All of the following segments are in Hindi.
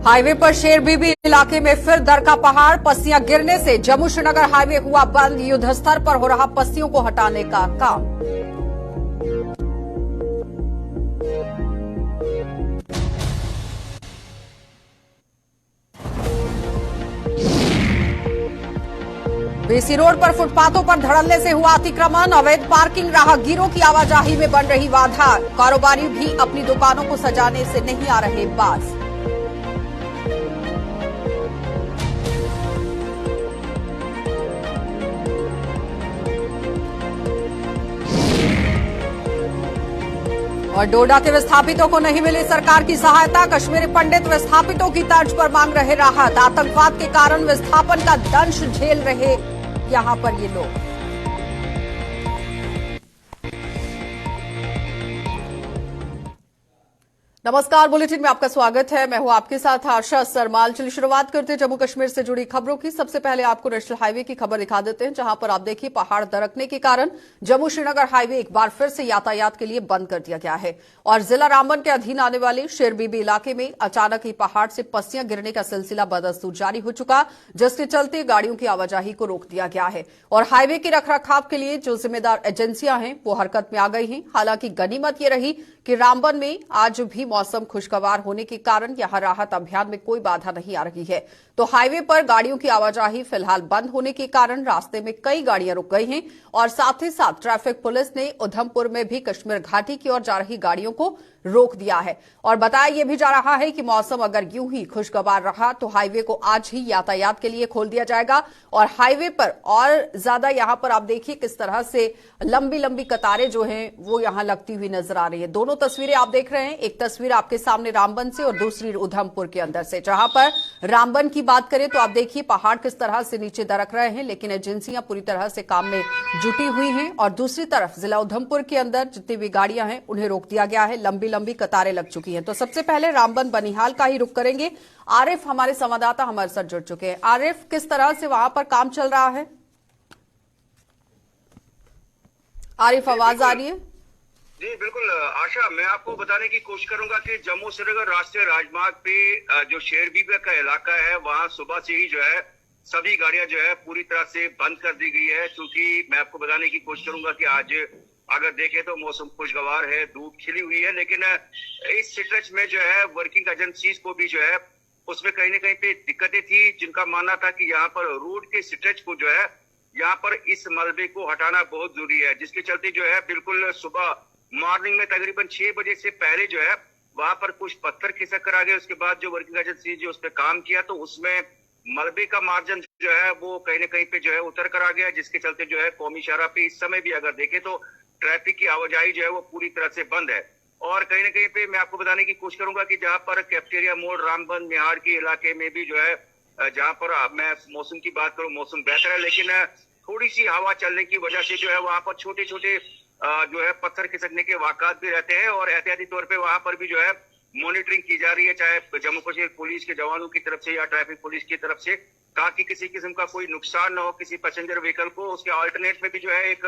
हाईवे पर शेरबीबी इलाके में फिर दर का पहाड़, पस्सियां गिरने से जम्मू श्रीनगर हाईवे हुआ बंद। युद्ध स्तर पर हो रहा पस्सियों को हटाने का काम। बीसी रोड पर फुटपाथों पर धड़ल्ले से हुआ अतिक्रमण, अवैध पार्किंग, राहगीरों की आवाजाही में बन रही बाधा। कारोबारी भी अपनी दुकानों को सजाने से नहीं आ रहे बाज। और डोडा के विस्थापितों को नहीं मिली सरकार की सहायता। कश्मीरी पंडित विस्थापितों की तर्ज पर मांग रहे राहत। आतंकवाद के कारण विस्थापन का दंश झेल रहे यहां पर ये लोग। नमस्कार, बुलेटिन में आपका स्वागत है। मैं हूं आपके साथ आशा सरमाल। चलिए शुरुआत करते हैं जम्मू कश्मीर से जुड़ी खबरों की। सबसे पहले आपको नेशनल हाईवे की खबर दिखा देते हैं, जहां पर आप देखिए पहाड़ दरकने के कारण जम्मू श्रीनगर हाईवे एक बार फिर से यातायात के लिए बंद कर दिया गया है। और जिला रामबन के अधीन आने वाले शेरबीबी इलाके में अचानक ही पहाड़ से पस्सियां गिरने का सिलसिला बदस्तूर जारी हो चुका, जिसके चलते गाड़ियों की आवाजाही को रोक दिया गया है। और हाईवे के रखरखाव के लिए जो जिम्मेदार एजेंसियां हैं वो हरकत में आ गई हैं। हालांकि गनीमत ये रही कि रामबन में आज भी मौसम खुशगवार होने के कारण यहां राहत अभियान में कोई बाधा नहीं आ रही है। तो हाईवे पर गाड़ियों की आवाजाही फिलहाल बंद होने के कारण रास्ते में कई गाड़ियां रुक गई हैं। और साथ ही साथ ट्रैफिक पुलिस ने उधमपुर में भी कश्मीर घाटी की ओर जा रही गाड़ियों को रोक दिया है। और बताया यह भी जा रहा है कि मौसम अगर यूं ही खुशगवार रहा तो हाईवे को आज ही यातायात के लिए खोल दिया जाएगा। और हाईवे पर और ज्यादा यहां पर आप देखिए किस तरह से लंबी लंबी कतारें जो हैं वो यहां लगती हुई नजर आ रही है। दोनों तस्वीरें आप देख रहे हैं, एक तस्वीर आपके सामने रामबन से और दूसरी उधमपुर के अंदर से। जहां पर रामबन की बात करें तो आप देखिए पहाड़ किस तरह से नीचे दरक रहे हैं, लेकिन एजेंसियां पूरी तरह से काम में जुटी हुई हैं। और दूसरी तरफ जिला उधमपुर के अंदर जितनी भी गाड़ियां हैं उन्हें रोक दिया गया है। लंबी लंबी कतारें लग चुकी हैं। तो सबसे पहले रामबन बनिहाल का ही रुख करेंगे। आरिफ हमारे संवाददाता हमारे साथ जुड़ चुके हैं। आरिफ, किस तरह से वहां पर काम चल रहा है? आरिफ, आवाज आ रही है? जी बिल्कुल आशा, मैं आपको बताने की कोशिश करूंगा कि जम्मू श्रीनगर राष्ट्रीय राजमार्ग पे जो शेरबीबी का इलाका है वहां सुबह से ही जो है सभी गाड़ियां जो है पूरी तरह से बंद कर दी गई है। क्योंकि मैं आपको बताने की कोशिश करूंगा कि आज अगर देखें तो मौसम खुशगवार है, धूप खिली हुई है, लेकिन इस स्ट्रेच में जो है वर्किंग एजेंसीज को भी जो है उसमें कहीं ना कहीं पे दिक्कतें थी, जिनका मानना था कि यहाँ पर रोड के स्ट्रेच को जो है यहाँ पर इस मलबे को हटाना बहुत जरूरी है, जिसके चलते जो है बिल्कुल सुबह मॉर्निंग में तकरीबन 6 बजे से पहले जो है वहां पर कुछ पत्थर खिसक कर आ गए। उसके बाद जो वर्किंग एजेंसी जो उस पर काम किया तो उसमें मलबे का मार्जिन जो है वो कहीं ना कहीं पे जो है उतर कर आ गया, जिसके चलते जो है कौमी शाहराह पे इस समय भी अगर देखें तो ट्रैफिक की आवाजाही जो है वो पूरी तरह से बंद है। और कहीं ना कहीं पे मैं आपको बताने की कोशिश करूंगा कि जहां पर कैप्टेरिया मोड़ रामबन निहार के इलाके में भी जो है जहां पर मैं मौसम की बात करूं मौसम बेहतर है, लेकिन थोड़ी सी हवा चलने की वजह से जो है वहां पर छोटे छोटे जो है पत्थर खिसकने के वाकयात भी रहते हैं। और एहतियाती तौर पे वहां पर भी जो है मॉनिटरिंग की जा रही है, चाहे जम्मू कश्मीर पुलिस के जवानों की तरफ से या ट्रैफिक पुलिस की तरफ से, ताकि किसी किस्म का कोई नुकसान न हो किसी पैसेंजर व्हीकल को। उसके अल्टरनेट में भी जो है एक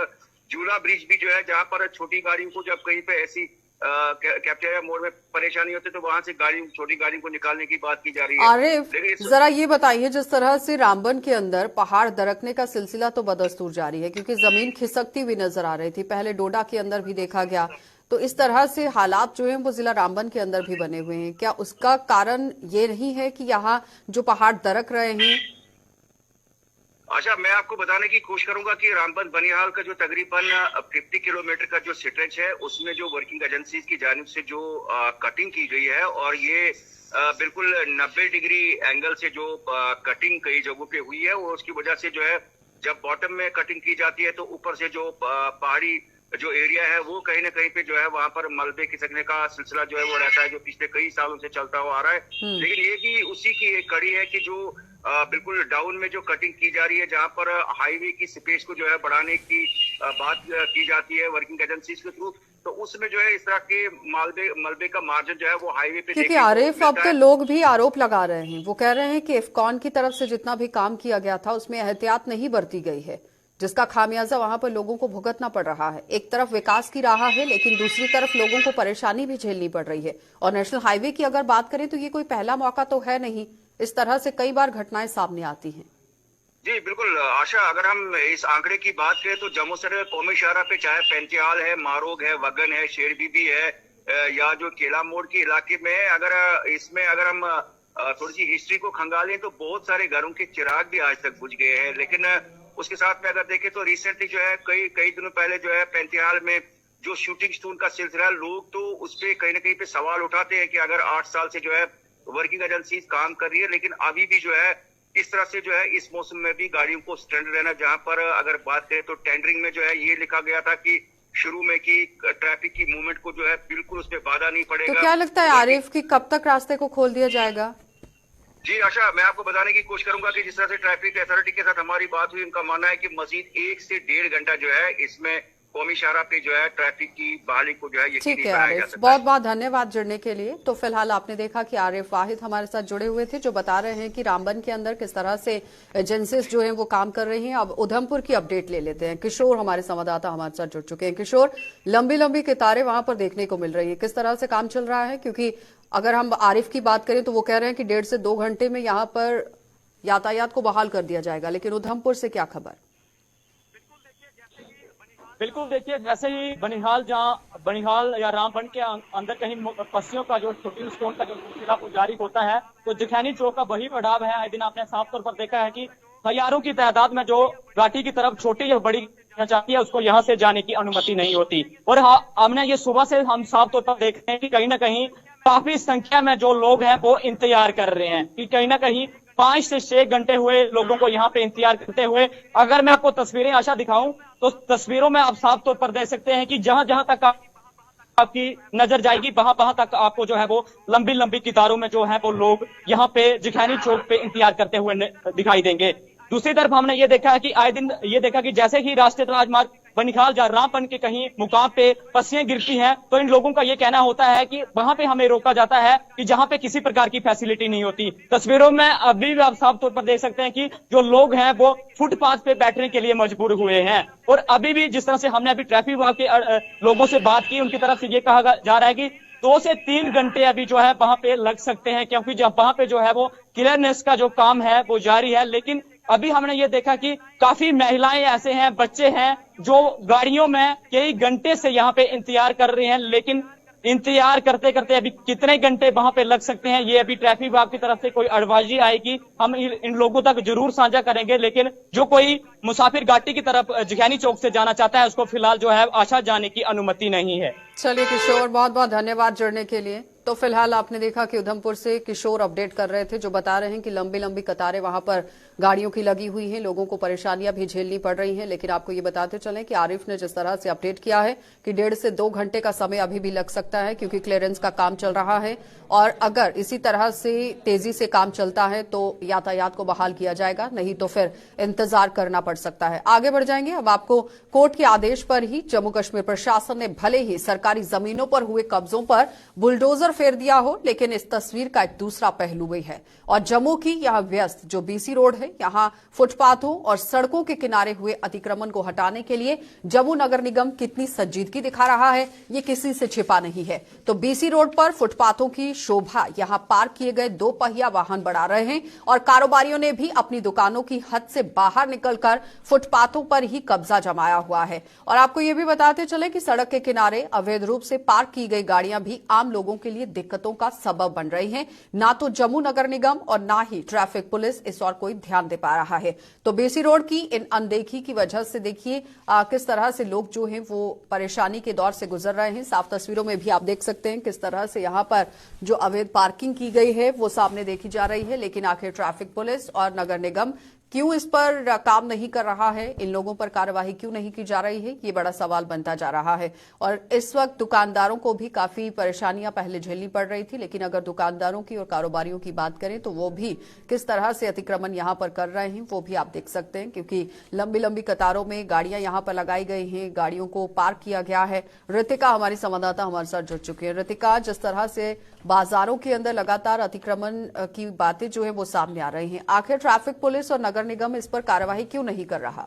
झूला ब्रिज भी जो है जहां पर छोटी गाड़ियों को जब कहीं पे ऐसी कैप्टेरिया मोड़ में परेशानी होती है तो वहां से छोटी गाड़ियों को निकालने की बात की जा रही है। आरिफ, जरा ये बताइए, जिस तरह से रामबन के अंदर पहाड़ दरकने का सिलसिला तो बदस्तूर जारी है, क्योंकि जमीन खिसकती हुई नजर आ रही थी, पहले डोडा के अंदर भी देखा गया, तो इस तरह से हालात जो हैं वो जिला रामबन के अंदर भी बने हुए हैं। क्या उसका कारण ये नहीं है कि यहाँ जो पहाड़ दरक रहे हैं? अच्छा, मैं आपको बताने की कोशिश करूंगा कि रामबन बनिहाल का जो तकरीबन 50 किलोमीटर का जो स्ट्रेच है उसमें जो वर्किंग एजेंसीज की जानिब से जो कटिंग की गई है, और ये बिल्कुल 90 डिग्री एंगल से जो कटिंग कई जगहों पे हुई है, वो उसकी वजह से जो है जब बॉटम में कटिंग की जाती है तो ऊपर से जो पहाड़ी जो एरिया है वो कहीं ना कहीं पे जो है वहां पर मलबे खिसकने का सिलसिला जो है वो रहता है, जो पिछले कई सालों से चलता हुआ आ रहा है। लेकिन ये भी उसी की एक कड़ी है कि जो बिल्कुल डाउन में जो कटिंग की जा रही है, जहां पर हाईवे की स्पेस को जो है बढ़ाने की बात की जाती है वर्किंग एजेंसीज के थ्रू, तो उसमें जो है इस तरह के मलबे का मार्जिन जो है वो हाईवे पे, क्योंकि आरिफ अब तो लोग भी आरोप लगा रहे हैं, वो कह रहे हैं कि इफ्कॉन की तरफ से जितना भी काम किया गया था उसमें एहतियात नहीं बरती गई है, जिसका खामियाजा वहां पर लोगों को भुगतना पड़ रहा है। एक तरफ विकास की राह है, लेकिन दूसरी तरफ लोगों को परेशानी भी झेलनी पड़ रही है। और नेशनल हाईवे की अगर बात करें तो ये कोई पहला मौका तो है नहीं, इस तरह से कई बार घटनाएं सामने आती हैं। जी बिल्कुल आशा, अगर हम इस आंकड़े की बात करें तो जम्मू श्रीनगर कौमी शाहरा पे चाहे पेंतियाल है, मारोग है, वगन है, शेरबीबी है, या जो केला मोड़ के इलाके में है, अगर हम थोड़ी सी हिस्ट्री को खंगालें तो बहुत सारे घरों के चिराग भी आज तक बुझ गए हैं। लेकिन उसके साथ में अगर देखें तो रिसेंटली जो है कई दिनों पहले जो है पेंतियाल में जो शूटिंग स्टोन का सिलसिला, लोग तो उस पर कहीं ना कहीं पे सवाल उठाते हैं कि अगर 8 साल से जो है वर्किंग एजेंसी काम कर रही है, लेकिन अभी भी जो है इस तरह से जो है इस मौसम में भी गाड़ियों को स्टैंड रहना, जहां पर अगर बात करें तो टेंडरिंग में जो है ये लिखा गया था कि शुरू में कि ट्रैफिक की मूवमेंट को जो है बिल्कुल उसमें बाधा नहीं पड़ेगा। तो क्या लगता है आरिफ कि कब तक रास्ते को खोल दिया जाएगा? जी आशा, मैं आपको बताने की कोशिश करूंगा कि जिस तरह से ट्रैफिक अथॉरिटी के साथ हमारी बात हुई, उनका मानना है कि मजीद 1 से 1.5 घंटा जो है इसमें कौमी शाहरा पे जो है ट्रैफिक की बहाली को जो है ठीक है आरिफ, बहुत बहुत धन्यवाद जुड़ने के लिए। तो फिलहाल आपने देखा कि आरिफ वाहिद हमारे साथ जुड़े हुए थे, जो बता रहे हैं कि रामबन के अंदर किस तरह से एजेंसीज जो हैं वो काम कर रही हैं। अब उधमपुर की अपडेट ले लेते हैं। किशोर हमारे संवाददाता हमारे साथ जुड़ चुके हैं। किशोर, लंबी लंबी कतारें वहां पर देखने को मिल रही है, किस तरह से काम चल रहा है? क्योंकि अगर हम आरिफ की बात करें तो वो कह रहे हैं कि 1.5 से 2 घंटे में यहाँ पर यातायात को बहाल कर दिया जाएगा, लेकिन उधमपुर से क्या खबर? बिल्कुल देखिए, जैसे ही बनिहाल या रामबन के अंदर कहीं पस्सियों का जो शूटिंग स्टोन का जो सिलसिला जारी होता है, तो जिखैनी चौक का वही पड़ाव है। आए दिन आपने साफ तौर पर देखा है कि हजारों की तादाद में जो घाटी की तरफ छोटी या बड़ी जाती है, उसको यहाँ से जाने की अनुमति नहीं होती। और हमने ये सुबह से हम साफ तौर पर देख रहे हैं कि कहीं ना कहीं काफी संख्या में जो लोग हैं वो इंतजार कर रहे हैं कि कहीं ना कहीं 5 से 6 घंटे हुए लोगों को यहाँ पे इंतजार करते हुए। अगर मैं आपको तस्वीरें आशा दिखाऊं तो तस्वीरों में आप साफ तौर पर देख सकते हैं कि जहां जहां तक आपकी नजर जाएगी वहां तक आपको जो है वो लंबी लंबी कतारों में जो है वो लोग यहाँ पे जिखैनी चौक पे इंतजार करते हुए दिखाई देंगे। दूसरी तरफ हमने ये देखा है कि आए दिन ये देखा कि जैसे ही राष्ट्रीय राजमार्ग बनिहाल या रामबन के कहीं मुकाम पे पस्सियां गिरती हैं, तो इन लोगों का ये कहना होता है कि वहां पे हमें रोका जाता है कि जहां पे किसी प्रकार की फैसिलिटी नहीं होती। तस्वीरों में अभी भी आप साफ तौर पर देख सकते हैं कि जो लोग हैं वो फुटपाथ पे बैठने के लिए मजबूर हुए हैं। और अभी भी जिस तरह से हमने अभी ट्रैफिक विभाग के लोगों से बात की, उनकी तरफ से ये कहा जा रहा है कि 2 से 3 घंटे अभी जो है वहां पे लग सकते हैं, क्योंकि जब वहां पे जो है वो क्लियरनेस का जो काम है वो जारी है। लेकिन अभी हमने ये देखा कि काफी महिलाएं ऐसे हैं, बच्चे हैं जो गाड़ियों में कई घंटे से यहाँ पे इंतजार कर रहे हैं। लेकिन इंतजार करते करते अभी कितने घंटे वहां पे लग सकते हैं, ये अभी ट्रैफिक विभाग की तरफ से कोई एडवाइजरी आएगी हम इन लोगों तक जरूर साझा करेंगे। लेकिन जो कोई मुसाफिर घाटी की तरफ जिखैनी चौक से जाना चाहता है, उसको फिलहाल जो है आशा जाने की अनुमति नहीं है। चलिए किशोर, बहुत बहुत धन्यवाद जुड़ने के लिए। तो फिलहाल आपने देखा कि उधमपुर से किशोर अपडेट कर रहे थे, जो बता रहे हैं कि लंबी लंबी कतारें वहां पर गाड़ियों की लगी हुई हैं, लोगों को परेशानियां भी झेलनी पड़ रही हैं। लेकिन आपको ये बताते चलें कि आरिफ ने जिस तरह से अपडेट किया है कि 1.5 से 2 घंटे का समय अभी भी लग सकता है, क्योंकि क्लियरेंस का काम चल रहा है। और अगर इसी तरह से तेजी से काम चलता है तो यातायात को बहाल किया जाएगा, नहीं तो फिर इंतजार करना पड़ सकता है। आगे बढ़ जाएंगे। अब आपको कोर्ट के आदेश पर ही जम्मू कश्मीर प्रशासन ने भले ही सरकारी जमीनों पर हुए कब्जों पर बुलडोजर फेर दिया हो, लेकिन इस तस्वीर का एक दूसरा पहलू भी है। और जम्मू की यह व्यस्त जो बीसी रोड है, यहां फुटपाथों और सड़कों के किनारे हुए अतिक्रमण को हटाने के लिए जम्मू नगर निगम कितनी संजीदगी दिखा रहा है, ये किसी से छिपा नहीं है। तो बीसी रोड पर फुटपाथों की शोभा यहां पार्क किए गए 2 पहिया वाहन बढ़ा रहे हैं, और कारोबारियों ने भी अपनी दुकानों की हद से बाहर निकलकर फुटपाथों पर ही कब्जा जमाया हुआ है। और आपको ये भी बताते चले कि सड़क के किनारे अवैध रूप से पार्क की गई गाड़ियां भी आम लोगों के लिए दिक्कतों का सबब बन रही हैं। ना तो जम्मू नगर निगम और ना ही ट्रैफिक पुलिस इस और कोई ध्यान दे पा रहा है। तो बीसी रोड की इन अनदेखी की वजह से देखिए किस तरह से लोग जो हैं वो परेशानी के दौर से गुजर रहे हैं। साफ तस्वीरों में भी आप देख सकते हैं किस तरह से यहां पर जो अवैध पार्किंग की गई है वो सामने देखी जा रही है। लेकिन आखिर ट्रैफिक पुलिस और नगर निगम क्यों इस पर काम नहीं कर रहा है, इन लोगों पर कार्रवाई क्यों नहीं की जा रही है, ये बड़ा सवाल बनता जा रहा है। और इस वक्त दुकानदारों को भी काफी परेशानियां पहले झेलनी पड़ रही थी, लेकिन अगर दुकानदारों की और कारोबारियों की बात करें तो वो भी किस तरह से अतिक्रमण यहां पर कर रहे हैं वो भी आप देख सकते हैं, क्योंकि लंबी लंबी कतारों में गाड़ियां यहां पर लगाई गई हैं, गाड़ियों को पार्क किया गया है। ऋतिका हमारी संवाददाता हमारे साथ जुड़ चुकी है। ऋतिका, जिस तरह से बाजारों के अंदर लगातार अतिक्रमण की बातें जो है वो सामने आ रही हैं, आखिर ट्रैफिक पुलिस और नगर निगम इस पर कार्रवाई क्यों नहीं कर रहा?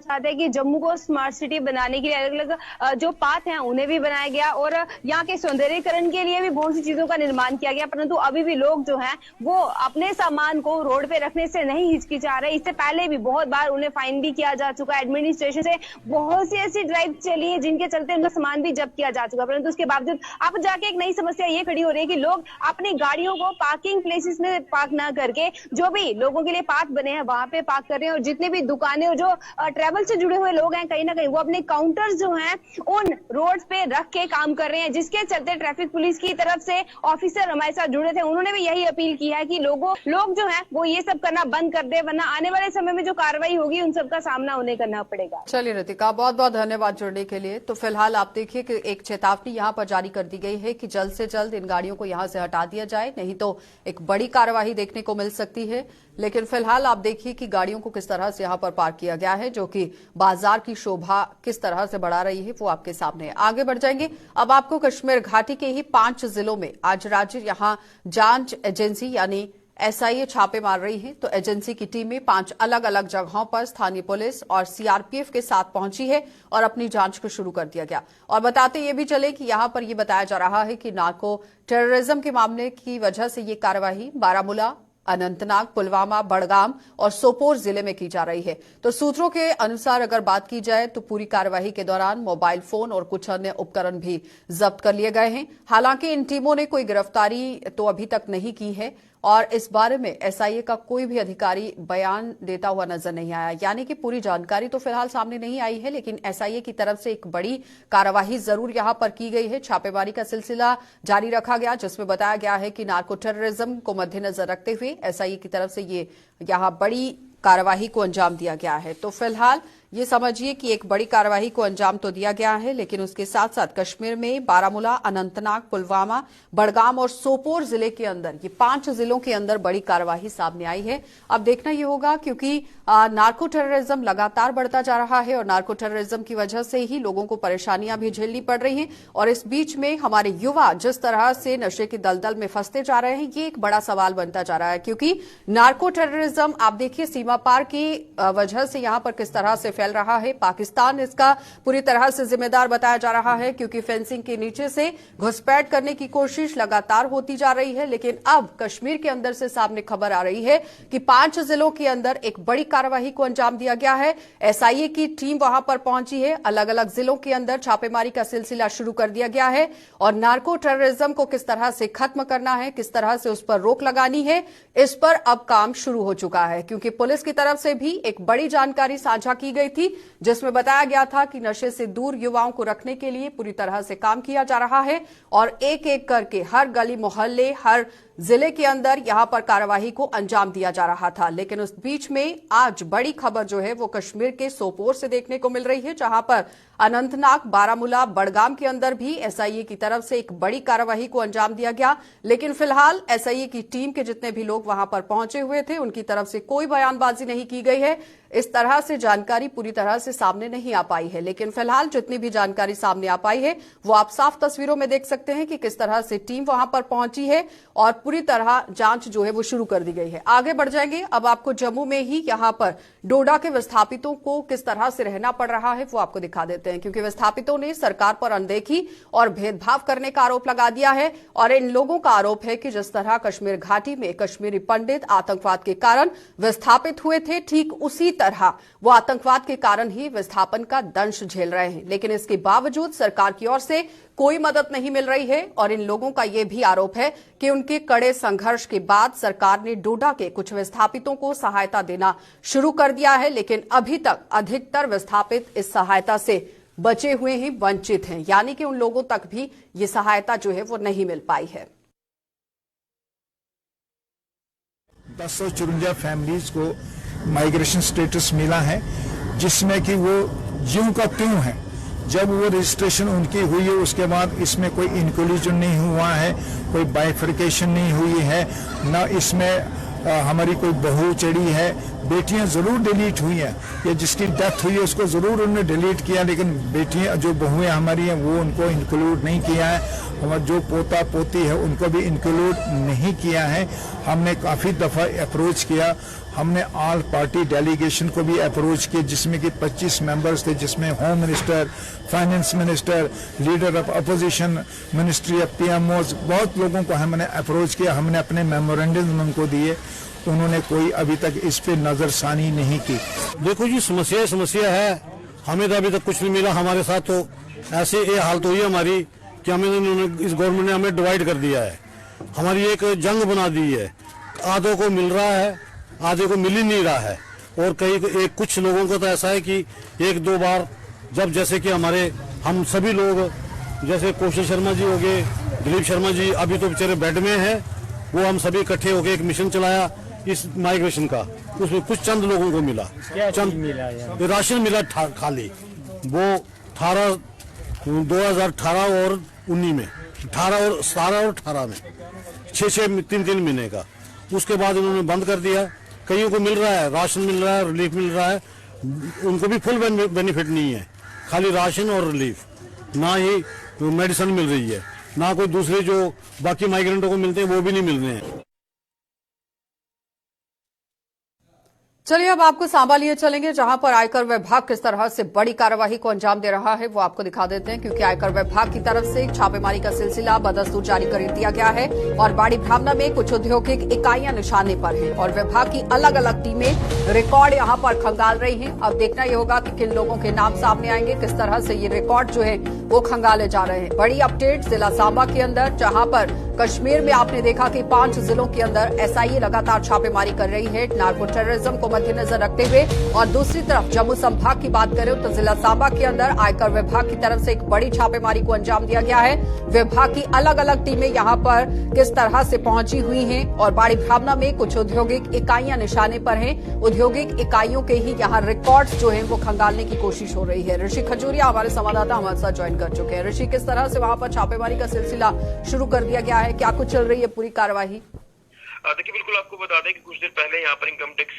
चाहते हैं कि जम्मू को स्मार्ट सिटी बनाने के लिए अलग अलग जो पाथ हैं उन्हें भी बनाया गया और यहाँ के सौंदर्यीकरण के लिए भी बहुत सी चीजों का निर्माण किया गया, परंतु अभी भी लोग जो हैं वो अपने सामान को रोड पे रखने से नहीं हिचकिचा रहे। इससे पहले भी बहुत बार उन्हें फाइन भी किया जा चुका है, एडमिनिस्ट्रेशन से बहुत सी ऐसी ड्राइव चली है जिनके चलते उनका सामान भी जब्त किया जा चुका है, परंतु उसके बावजूद अब जाके एक नई समस्या ये खड़ी हो रही है कि लोग अपनी गाड़ियों को पार्किंग प्लेसेस में पार्क ना करके जो भी लोगों के लिए पाथ बने हैं वहां पे पार्क कर रहे हैं और जितने भी दुकानें और जो ट्रैवल से जुड़े हुए लोग हैं कहीं ना कहीं वो अपने काउंटर्स जो हैं उन रोड पे रख के काम कर रहे हैं, जिसके चलते ट्रैफिक पुलिस की तरफ से ऑफिसर हमारे साथ जुड़े थे, उन्होंने भी यही अपील की है कि लोग जो है वो ये सब करना बंद कर दे, वरना आने वाले समय में जो कार्रवाई होगी उन सबका सामना उन्हें करना पड़ेगा। चलिए रितिका, बहुत बहुत धन्यवाद जुड़ने के लिए। तो फिलहाल आप देखिए कि एक चेतावनी यहाँ पर जारी कर दी गई है कि जल्द से जल्द इन गाड़ियों को यहाँ से हटा दिया जाए, नहीं तो एक बड़ी कार्रवाई देखने को मिल सकती है। लेकिन फिलहाल आप देखिए कि गाड़ियों को किस तरह से यहाँ पर पार्क किया गया है, जो कि बाजार की शोभा किस तरह से बढ़ा रही है वो आपके सामने है। आगे बढ़ जाएंगे, अब आपको कश्मीर घाटी के ही 5 जिलों में आज राज्य यहाँ जांच एजेंसी यानी एसआईए छापे मार रही है। तो एजेंसी की टीमें 5 अलग अलग जगहों पर स्थानीय पुलिस और सीआरपीएफ के साथ पहुंची है और अपनी जांच को शुरू कर दिया गया। और बताते ये भी चले कि यहां पर यह बताया जा रहा है कि नार्को टेररिज्म के मामले की वजह से ये कार्यवाही बारामूला, अनंतनाग, पुलवामा, बड़गाम और सोपोर जिले में की जा रही है। तो सूत्रों के अनुसार अगर बात की जाए तो पूरी कार्यवाही के दौरान मोबाइल फोन और कुछ अन्य उपकरण भी जब्त कर लिए गए हैं। हालांकि इन टीमों ने कोई गिरफ्तारी तो अभी तक नहीं की है और इस बारे में एसआईए का कोई भी अधिकारी बयान देता हुआ नजर नहीं आया, यानी कि पूरी जानकारी तो फिलहाल सामने नहीं आई है। लेकिन एसआईए की तरफ से एक बड़ी कार्यवाही जरूर यहां पर की गई है। छापेमारी का सिलसिला जारी रखा गया, जिसमें बताया गया है कि नार्को टेररिज्म को मद्देनजर रखते हुए एसआईए की तरफ से ये यहां बड़ी कार्यवाही को अंजाम दिया गया है। तो फिलहाल ये समझिए कि एक बड़ी कार्यवाही को अंजाम तो दिया गया है, लेकिन उसके साथ साथ कश्मीर में बारामूला, अनंतनाग, पुलवामा, बड़गाम और सोपोर जिले के अंदर ये 5 जिलों के अंदर बड़ी कार्यवाही सामने आई है। अब देखना यह होगा, क्योंकि नार्को टेररिज्म लगातार बढ़ता जा रहा है और नार्को टेररिज्म की वजह से ही लोगों को परेशानियां भी झेलनी पड़ रही हैं। और इस बीच में हमारे युवा जिस तरह से नशे की दलदल में फंसते जा रहे हैं, ये एक बड़ा सवाल बनता जा रहा है। क्योंकि नार्को टेररिज्म आप देखिए सीमा पार की वजह से यहां पर किस तरह से फैल रहा है। पाकिस्तान इसका पूरी तरह से जिम्मेदार बताया जा रहा है, क्योंकि फेंसिंग के नीचे से घुसपैठ करने की कोशिश लगातार होती जा रही है। लेकिन अब कश्मीर के अंदर से सामने खबर आ रही है कि 5 जिलों के अंदर एक बड़ी कार्यवाही को अंजाम दिया गया है। एसआईए की टीम वहां पर पहुंची है, अलग अलग जिलों के अंदर छापेमारी का सिलसिला शुरू कर दिया गया है और नार्को टेररिज्म को किस तरह से खत्म करना है, किस तरह से उस पर रोक लगानी है, इस पर अब काम शुरू हो चुका है। क्योंकि पुलिस की तरफ से भी एक बड़ी जानकारी साझा की गई थी, जिसमें बताया गया था कि नशे से दूर युवाओं को रखने के लिए पूरी तरह से काम किया जा रहा है और एक एक करके हर गली मोहल्ले, हर जिले के अंदर यहां पर कार्यवाही को अंजाम दिया जा रहा था। लेकिन उस बीच में आज बड़ी खबर जो है वो कश्मीर के सोपोर से देखने को मिल रही है, जहां पर अनंतनाग, बारामूला, बड़गाम के अंदर भी एसआईए की तरफ से एक बड़ी कार्यवाही को अंजाम दिया गया। लेकिन फिलहाल एसआईए की टीम के जितने भी लोग वहां पर पहुंचे हुए थे, उनकी तरफ से कोई बयानबाजी नहीं की गई है। इस तरह से जानकारी पूरी तरह से सामने नहीं आ पाई है। लेकिन फिलहाल जितनी भी जानकारी सामने आ पाई है वो आप साफ तस्वीरों में देख सकते हैं कि किस तरह से टीम वहां पर पहुंची है और पूरी तरह जांच जो है वो शुरू कर दी गई है। आगे बढ़ जाएंगे, अब आपको जम्मू में ही यहां पर डोडा के विस्थापितों को किस तरह से रहना पड़ रहा है वो आपको दिखा देते हैं। क्योंकि विस्थापितों ने सरकार पर अनदेखी और भेदभाव करने का आरोप लगा दिया है और इन लोगों का आरोप है कि जिस तरह कश्मीर घाटी में कश्मीरी पंडित आतंकवाद के कारण विस्थापित हुए थे, ठीक उसी तरह वो आतंकवाद के कारण ही विस्थापन का दंश झेल रहे हैं। लेकिन इसके बावजूद सरकार की ओर से कोई मदद नहीं मिल रही है और इन लोगों का यह भी आरोप है कि उनके कड़े संघर्ष के बाद सरकार ने डोडा के कुछ विस्थापितों को सहायता देना शुरू कर दिया है। लेकिन अभी तक अधिकतर विस्थापित इस सहायता से बचे हुए हैं, वंचित हैं, यानी कि उन लोगों तक भी ये सहायता जो है वो नहीं मिल पाई है। 1054 फैमिलीज को माइग्रेशन स्टेटस मिला है, जिसमें कि वो ज्यों का त्यों है। जब वो रजिस्ट्रेशन उनकी हुई है उसके बाद इसमें कोई इंक्लूजन नहीं हुआ है, कोई बाइफर्केशन नहीं हुई है, न इसमें हमारी कोई बहू चढ़ी है, बेटियां जरूर डिलीट हुई हैं, या जिसकी डेथ हुई है उसको जरूर उन्होंने डिलीट किया, लेकिन बेटियां जो बहुएं हमारी हैं वो उनको इंक्लूड नहीं किया है। हमारा जो पोता पोती है उनको भी इंक्लूड नहीं किया है। हमने काफ़ी दफ़ा अप्रोच किया, हमने ऑल पार्टी डेलीगेशन को भी अप्रोच किया, जिसमें कि 25 मेंबर्स थे, जिसमें home minister, finance minister, leader of opposition, ministry of PMOs, बहुत लोगों को हमने अप्रोच किया। हमने अपने मेमोरेंडम उनको दिए, उन्होंने कोई अभी तक इस पे नजरसानी नहीं की। देखो जी, समस्या है, हमें तो अभी तक कुछ नहीं मिला। हमारे साथ तो ऐसे ये हालत हुई है हमारी कि इस गवर्नमेंट ने हमें डिवाइड कर दिया है, हमारी एक जंग बना दी है। आधों को मिल रहा है, आधे को मिल ही नहीं रहा है। और कुछ लोगों को तो ऐसा है कि एक दो बार, जब जैसे कि हम सभी लोग, जैसे कौशल शर्मा जी हो गए, दिलीप शर्मा जी अभी तो बेचारे बेड में है, वो हम सभी इकट्ठे होकर एक मिशन चलाया इस माइग्रेशन का, उसमें कुछ चंद लोगों को मिला, राशन मिला खाली। वो 2018 और 19 में, 17 और 18 में 6 3 महीने का। उसके बाद उन्होंने बंद कर दिया। कईयों को मिल रहा है, राशन मिल रहा है, रिलीफ मिल रहा है, उनको भी फुल बेनिफिट नहीं है, खाली राशन और रिलीफ, ना ही मेडिसिन मिल रही है, ना कोई दूसरे जो बाकी माइग्रेंटों को मिलते हैं वो भी नहीं मिल रहे हैं। चलिए अब आपको सांबा लिए चलेंगे, जहां पर आयकर विभाग किस तरह से बड़ी कार्यवाही को अंजाम दे रहा है वो आपको दिखा देते हैं, क्योंकि आयकर विभाग की तरफ से छापेमारी का सिलसिला बदस्तूर जारी कर दिया गया है और बाड़ी भावना में कुछ औद्योगिक इकाइयां निशाने पर हैं और विभाग की अलग अलग टीमें रिकॉर्ड यहां पर खंगाल रही हैं। अब देखना यह होगा कि किन लोगों के नाम सामने आएंगे, किस तरह से ये रिकॉर्ड जो है वो खंगाले जा रहे हैं। बड़ी अपडेट जिला सांबा के अंदर, जहां पर कश्मीर में आपने देखा कि 5 जिलों के अंदर एसआईए लगातार छापेमारी कर रही है नार्को टेररिज्म को मद्देनजर रखते हुए। और दूसरी तरफ जम्मू संभाग की बात करें तो जिला सांबा के अंदर आयकर विभाग की तरफ से एक बड़ी छापेमारी को अंजाम दिया गया है। विभाग की अलग अलग टीमें यहां पर किस तरह से पहुंची हुई हैं और बाड़ी भावना में कुछ औद्योगिक इकाइयां निशाने पर हैं। औद्योगिक इकाइयों के ही यहां रिकॉर्ड्स जो हैं वो खंगालने की कोशिश हो रही है। ऋषि खजूरिया हमारे संवाददाता हमारे साथ ज्वाइन कर चुके हैं। ऋषि, किस तरह से वहां पर छापेमारी का सिलसिला शुरू कर दिया गया है, क्या कुछ चल रही है पूरी कार्यवाही? देखिए, बिल्कुल आपको बता दें कि कुछ देर पहले यहाँ पर इनकम टैक्स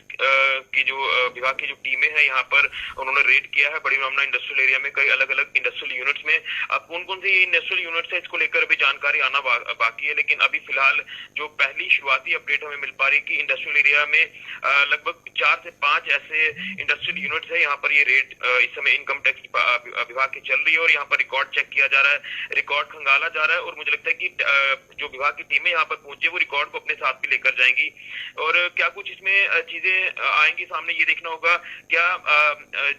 की जो विभाग की जो टीमें हैं यहाँ पर उन्होंने रेड किया है बड़ी ब्राह्मणा इंडस्ट्रियल एरिया में, कई अलग अलग इंडस्ट्रियल यूनिट्स में। अब कौन कौन से इंडस्ट्रियल यूनिट्स है इसको लेकर अभी जानकारी आना बाकी है, लेकिन अभी फिलहाल जो पहली शुरुआती अपडेट हमें मिल पा रही है कि इंडस्ट्रियल एरिया में लगभग 4 से 5 ऐसे इंडस्ट्रियल यूनिट्स है। यहाँ पर ये रेड इस समय इनकम टैक्स विभाग की चल रही है और यहाँ पर रिकॉर्ड चेक किया जा रहा है, रिकॉर्ड खंगाला जा रहा है। और मुझे लगता है कि जो विभाग की टीमें यहाँ पर पहुंचे वो रिकॉर्ड को अपने साथ भी लेकर जाएंगी और क्या कुछ इसमें चीजें आएंगी सामने, ये देखना होगा। क्या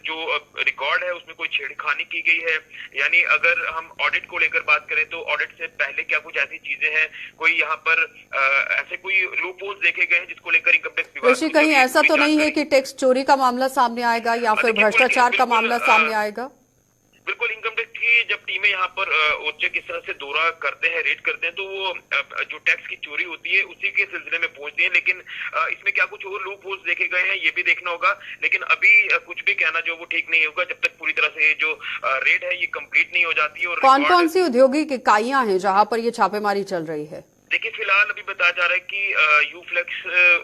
जो रिकॉर्ड है उसमें कोई छेड़खानी की गई है, यानी अगर हम ऑडिट को लेकर बात करें तो ऑडिट से पहले क्या कुछ ऐसी चीजें हैं, कोई यहाँ पर ऐसे कोई लूप होल्स देखे गए हैं जिसको लेकर इनकम टैक्स विभाग कहीं ऐसा तो नहीं है कि टैक्स चोरी का मामला सामने आएगा या फिर भ्रष्टाचार का मामला सामने आएगा? बिल्कुल, इनकम टैक्स की जब टीमें यहाँ पर औचक किस तरह से दौरा करते हैं, रेड करते हैं, तो वो जो टैक्स की चोरी होती है उसी के सिलसिले में पहुंचती है। लेकिन इसमें क्या कुछ और लूप होल्स देखे गए हैं ये भी देखना होगा। लेकिन अभी कुछ भी कहना जो वो ठीक नहीं होगा जब तक पूरी तरह से जो रेड है ये कंप्लीट नहीं हो जाती है। और कौन कौन सी औद्योगिक इकाइयां हैं जहां पर ये छापेमारी चल रही है? देखिए, फिलहाल अभी बताया जा रहा है कि यूफ्लेक्स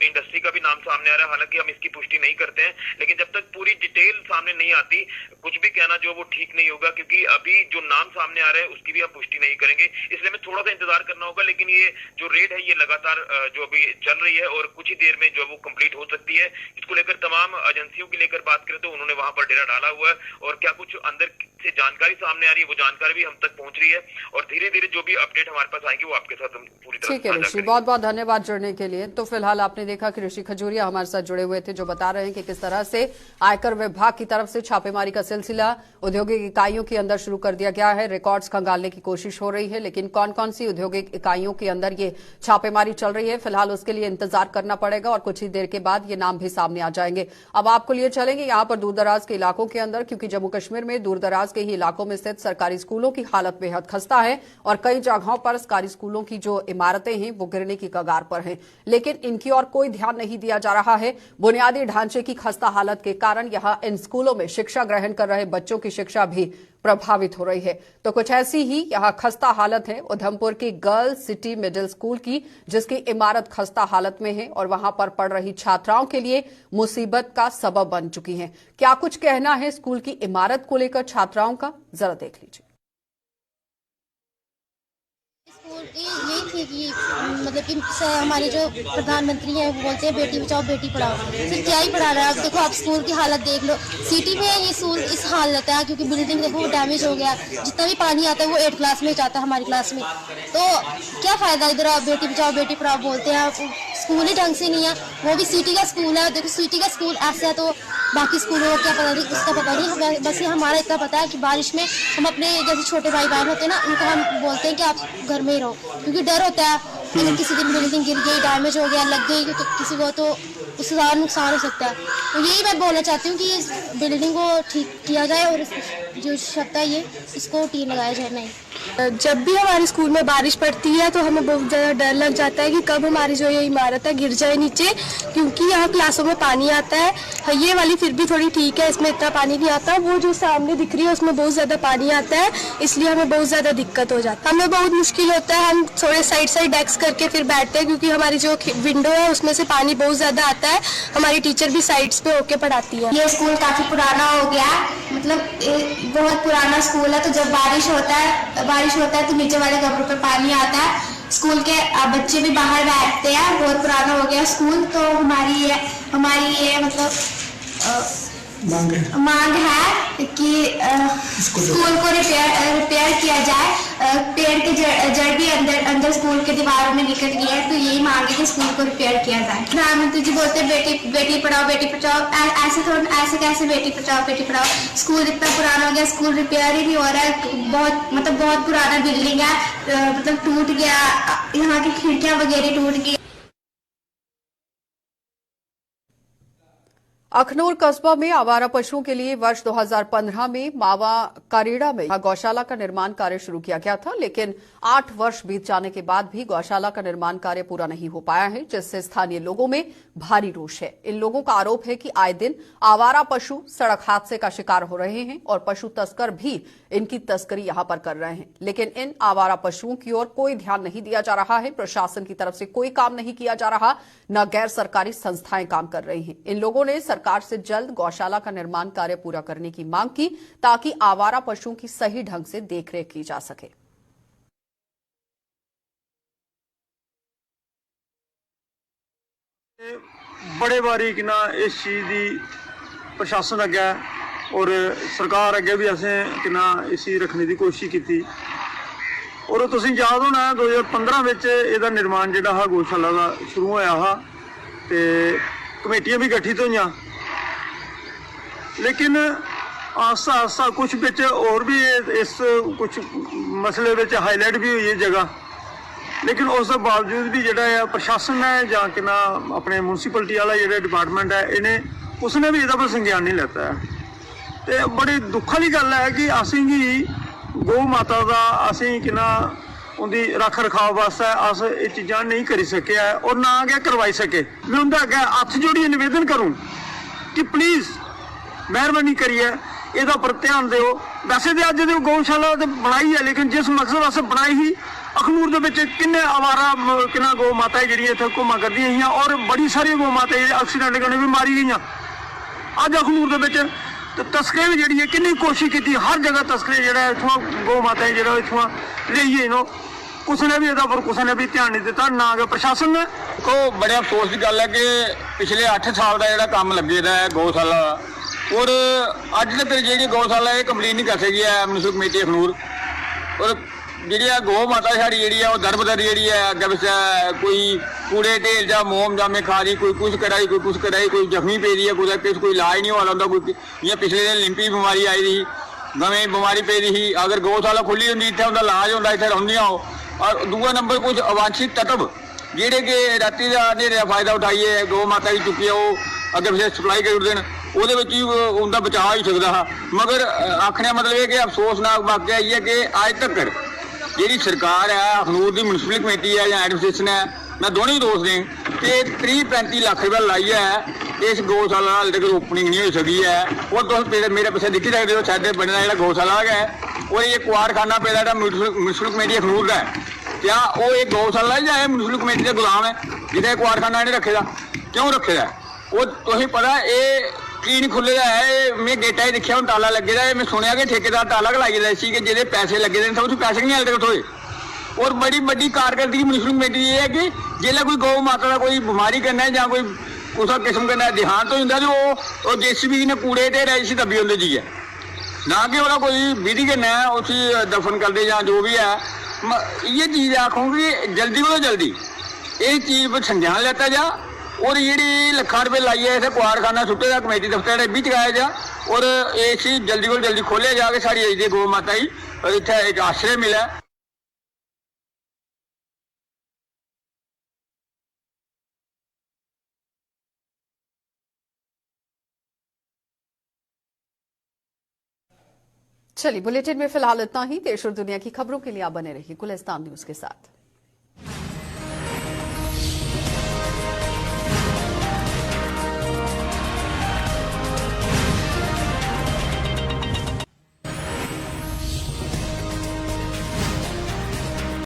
इंडस्ट्री का भी नाम सामने आ रहा है, हालांकि हम इसकी पुष्टि नहीं करते हैं, लेकिन जब तक पूरी डिटेल सामने नहीं आती कुछ भी कहना जो वो ठीक नहीं होगा, क्योंकि अभी जो नाम सामने आ रहे हैं उसकी भी हम पुष्टि नहीं करेंगे, इसलिए हमें थोड़ा सा इंतजार करना होगा। लेकिन ये जो रेड है ये लगातार जो अभी चल रही है और कुछ ही देर में जो वो कंप्लीट हो सकती है। इसको लेकर तमाम एजेंसियों की लेकर बात करें तो उन्होंने वहां पर डेरा डाला हुआ है और क्या कुछ अंदर से जानकारी सामने आ रही है वो जानकारी भी हम तक पहुंच रही है और धीरे धीरे जो भी अपडेट हमारे पास आएंगे वो आपके साथ हम पूरी तरह ठीक है ऋषि, बहुत बहुत धन्यवाद जुड़ने के लिए। तो फिलहाल आपने देखा कि ऋषि खजूरिया हमारे साथ जुड़े हुए थे जो बता रहे हैं कि किस तरह से आयकर विभाग की तरफ से छापेमारी का सिलसिला औद्योगिक इकाइयों के अंदर शुरू कर दिया गया है। रिकॉर्ड्स खंगालने की कोशिश हो रही है, लेकिन कौन कौन सी औद्योगिक इकाइयों के अंदर ये छापेमारी चल रही है फिलहाल उसके लिए इंतजार करना पड़ेगा और कुछ ही देर के बाद ये नाम भी सामने आ जाएंगे। अब आपको लिए चलेंगे यहाँ पर दूरदराज के इलाकों के अंदर, क्योंकि जम्मू कश्मीर में दूरदराज के ही इलाकों में स्थित सरकारी स्कूलों की हालत बेहद खस्ता है और कई जगहों पर सरकारी स्कूलों की जो इमारतें हैं वो गिरने की कगार पर हैं, लेकिन इनकी ओर कोई ध्यान नहीं दिया जा रहा है। बुनियादी ढांचे की खस्ता हालत के कारण यहां इन स्कूलों में शिक्षा ग्रहण कर रहे बच्चों की शिक्षा भी प्रभावित हो रही है। तो कुछ ऐसी ही यहां खस्ता हालत है उधमपुर की गर्ल्स सिटी मिडिल स्कूल की, जिसकी इमारत खस्ता हालत में है और वहां पर पढ़ रही छात्राओं के लिए मुसीबत का सबब बन चुकी है। क्या कुछ कहना है स्कूल की इमारत को लेकर छात्राओं का, जरा देख लीजिए। स्कूल की यही थी कि मतलब कि हमारे जो प्रधानमंत्री हैं वो बोलते हैं बेटी बचाओ बेटी पढ़ाओ, फिर क्या ही पढ़ा रहा है। अब देखो आप स्कूल की हालत देख लो, सिटी में ये स्कूल इस हालत है क्योंकि बिल्डिंग देखो डैमेज हो गया, जितना भी पानी आता है वो 8 क्लास में जाता है हमारी क्लास में। तो क्या फ़ायदा, इधर आप बेटी बचाओ बेटी पढ़ाओ बोलते हैं, स्कूल ही ढंग से नहीं है, वो भी सिटी का स्कूल है। देखो सिटी का स्कूल ऐसा है तो बाकी स्कूलों को क्या पता नहीं, उसका पता नहीं, हमें बस ये हमारा इतना पता है कि बारिश में हम अपने जैसे छोटे भाई बहन होते हैं ना, उनको हम बोलते हैं कि आप घर में ही रहो, क्योंकि डर होता है अगर किसी दिन बिल्डिंग गिर गई, डैमेज हो गया, लग गई तो किसी को तो उससे ज़्यादा नुकसान हो सकता है। तो यही मैं बोलना चाहती हूँ कि इस बिल्डिंग को ठीक किया जाए और जो छत है ये इसको टीन लगाया जाए। नहीं, जब भी हमारे स्कूल में बारिश पड़ती है तो हमें बहुत ज़्यादा डर लग जाता है कि कब हमारी जो ये इमारत है गिर जाए नीचे, क्योंकि यहाँ क्लासों में पानी आता है। ये वाली फिर भी थोड़ी ठीक है, इसमें इतना पानी नहीं आता, वो जो सामने दिख रही है उसमें बहुत ज़्यादा पानी आता है, इसलिए हमें बहुत ज़्यादा दिक्कत हो जाती है। हमें बहुत मुश्किल होता है, हम थोड़े साइड डेस्क करके फिर बैठते हैं क्योंकि हमारी जो विंडो है उसमें से पानी बहुत ज़्यादा आता है। हमारी टीचर भी साइड्स पे होके पढ़ाती है। ये स्कूल काफ़ी पुराना हो गया है, मतलब बहुत पुराना स्कूल है, तो जब बारिश होता है तो नीचे वाले कमरों पर पानी आता है, स्कूल के बच्चे भी बाहर बैठते हैं। बहुत पुराना हो गया स्कूल, तो हमारी ये मतलब मांग है कि स्कूल को रिपेयर किया जाए। पेड़ की जड़ भी अंदर स्कूल के दीवारों में निकल गई है, तो यही मांग है कि स्कूल को रिपेयर किया जाए। प्रधानमंत्री जी बोलते हैं बेटी पढ़ाओ बेटी बचाओ, ऐसे कैसे बेटी बचाओ बेटी पढ़ाओ। स्कूल इतना पुराना हो गया, स्कूल रिपेयर ही नहीं हो रहा है, बहुत पुराना बिल्डिंग है, मतलब टूट गया, यहाँ की खिड़कियाँ वगैरह टूट गई। अखनूर कस्बा में आवारा पशुओं के लिए वर्ष 2015 में मावा कारीड़ा में गौशाला का निर्माण कार्य शुरू किया गया था, लेकिन 8 वर्ष बीत जाने के बाद भी गौशाला का निर्माण कार्य पूरा नहीं हो पाया है, जिससे स्थानीय लोगों में भारी रोष है। इन लोगों का आरोप है कि आए दिन आवारा पशु सड़क हादसे का शिकार हो रहे हैं और पशु तस्कर भी इनकी तस्करी यहां पर कर रहे हैं, लेकिन इन आवारा पशुओं की ओर कोई ध्यान नहीं दिया जा रहा है। प्रशासन की तरफ से कोई काम नहीं किया जा रहा, न गैर सरकारी संस्थाएं काम कर रही हैं। इन लोगों ने सरकार से जल्द गौशाला का निर्माण कार्य पूरा करने की मांग की, ताकि आवारा पशुओं की सही ढंग से देखरेख की जा सके। बड़े बारीक ना इस चीज़ की प्रशासन अगे और सरकार अगे भी असें किना इसी रखने की कोशिश की। और तुसीं याद होना 2015 विच इहदा निर्माण जिहड़ा हा गौशाला का शुरू होया हा, ते कमेटियां भी गठित होईयां, लेकिन आस्ता आस्ता कुछ बिच और भी इस कुछ मसले विच हाईलाइट भी हुई है जगह, लेकिन उस बावजूद भी जिहड़ा है प्रशासन है जां कि ना अपने म्यूनसिपलिटी वाला जिहड़ा डिपार्टमेंट है इन्हें उसने भी इहदा पर संज्ञान नहीं लैता है। तो बड़ी दुख वाली गल है कि असीं ही गौ माता का असीं कि ना उनकी रख रखाव वास्ते अस ये चीज़ां नहीं करी सके है और ना अगे करवाई सके। मैं उनका अगे हथ जोड़िए निवेदन करूँ कि प्लीज़ मेहरबानी करिए ਇਹਦਾ पर ध्यान दिओ। वैसे तो अज जो गौशाला तो बनाई है, लेकिन जिस मकसद वास्ते बनाई ही अखनूर के विच किन्ने आवारा किन्ना गौ माता जी इत्थे घुमा करदियां हियां और बड़ी सारी गौ माता एक्सीडेंट कन्नै भी मारी गई। अज अखनूर के विच तस्करी भी जी किन्नी कोशिश की, हर जगह तस्करी जो इतों गौ माता जो इतों लेइए इनो कुछ ने भी इहदा पर कुछ ने भी ध्यान नहीं दिता, ना कि प्रशासन ने। को बड़े अफसोस की गल है कि पिछले 8 साल का जो काम लगे दा है गौशाला और अज तक जी गौशाला ये कंप्लीट नहीं कर सकी है म्यूनसिपल कमेटी अखनूर। और जी गौ माता साड़ी जी दरबदर जी है अगर पिछले कोई कूड़े ढेल जा मोम जामे खा रही, कोई कुछ कराई कोई जख्मी पे रही है, कोई इलाज नहीं हो रहा, कोई जियां पिछले दिन लिंपी बीमारी आई रही, गवें बीमारी पे रही। अगर गौशाला खुली होंगी इतने उनका इलाज होंगे इतने रहिंदियां हो। और दूसरा नंबर कुछ अवांछित तत्व जेडे कि राती का अंधेरे का फायदा उठाइए गौ माता की चुकी है वो अगर पिछले सप्लाई कर देन ਉਹਦੇ ਵਿੱਚ ਹੀ ਉਹਦਾ ਬਚਾਅ ਹੀ ਸਕਦਾ ਹੈ। मगर आखने मतलब है कि अफसोसनाक वाकया ये है कि अज तक ਜਿਹੜੀ ਸਰਕਾਰ ਹੈ ਅਖਨੂਰ ਦੀ ਮਿਊਨਿਸਪਲ ਕਮੇਟੀ ਹੈ ਜਾਂ ਐਡਮਿਨਿਸਟ੍ਰੇਸ਼ਨ ਹੈ, ਮੈਂ ਦੋਨੋਂ ਹੀ ਦੋਸ਼ ਨੇ ਕਿ 30-35 ਲੱਖ ਰੁਪਏ ਲਾਈ ਹੈ ਇਸ ਗਊਸ਼ਾਲਾ ਹਾਲੇ ਤੱਕ ਓਪਨਿੰਗ ਨਹੀਂ ਹੋ ਸਕੀ ਹੈ। और ਤੁਸੀਂ ਮੇਰੇ ਪਿੱਛੇ ਦੇਖੀ ਸਕਦੇ ਹੋ ਸਾਡੇ ਬਣਨਾ ਜਿਹੜਾ ਗਊਸ਼ਾਲਾ ਹੈ ਉਹ ਇਹ ਕੁਆੜਖਾਨਾ ਪੈਦਾ ਜਿਹੜਾ ਮਿਊਨਿਸਪਲ ਕਮੇਟੀ ਅਖਨੂਰ ਦਾ ਹੈ। क्या वो एक गौशाला है या म्यूनसिपल कमेटी के गुलाम है जिसे कुआरखाना नहीं रखे क्यों रखे वो तुम पता ये की नहीं खुले है। मैं गेटा ही देखा हूँ ताला लगे है, मैं सुनिया कि ठेकेदार ताला लाई सी कि जिसे पैसे लगे सब उस पैसे नहीं हल्के उठोए। और बड़ी बड़ी कारकर्दगी म्यूनसिपल कमेटी ये है कि जिसले कोई गौ माता का कोई बीमारी करना है या कोई उस किस्म करना है देहांत हो जाता तो JCB ने कूड़े ते रैसी दबी होती जी है ना कि वह कोई विधि करना है उसी दफन कर दे या जो भी है। ये चीज़ आखूँगी जल्दी को जल्दी ये चीज़ पर संज्ञान लेता जा और जी लखा रुपये लाइए इसे कुआरखाना सुटे जा कमेटी दफ्तर भी चलाया जा और ये चीज़ जल्दी को जल्दी खोलिया जा के साड़ी अजी गौ माता ही इतना एक आश्रय मिला। चलिए बुलेटिन में फिलहाल इतना ही। देश और दुनिया की खबरों के लिए आप बने रहिए गुलिस्तान न्यूज के साथ।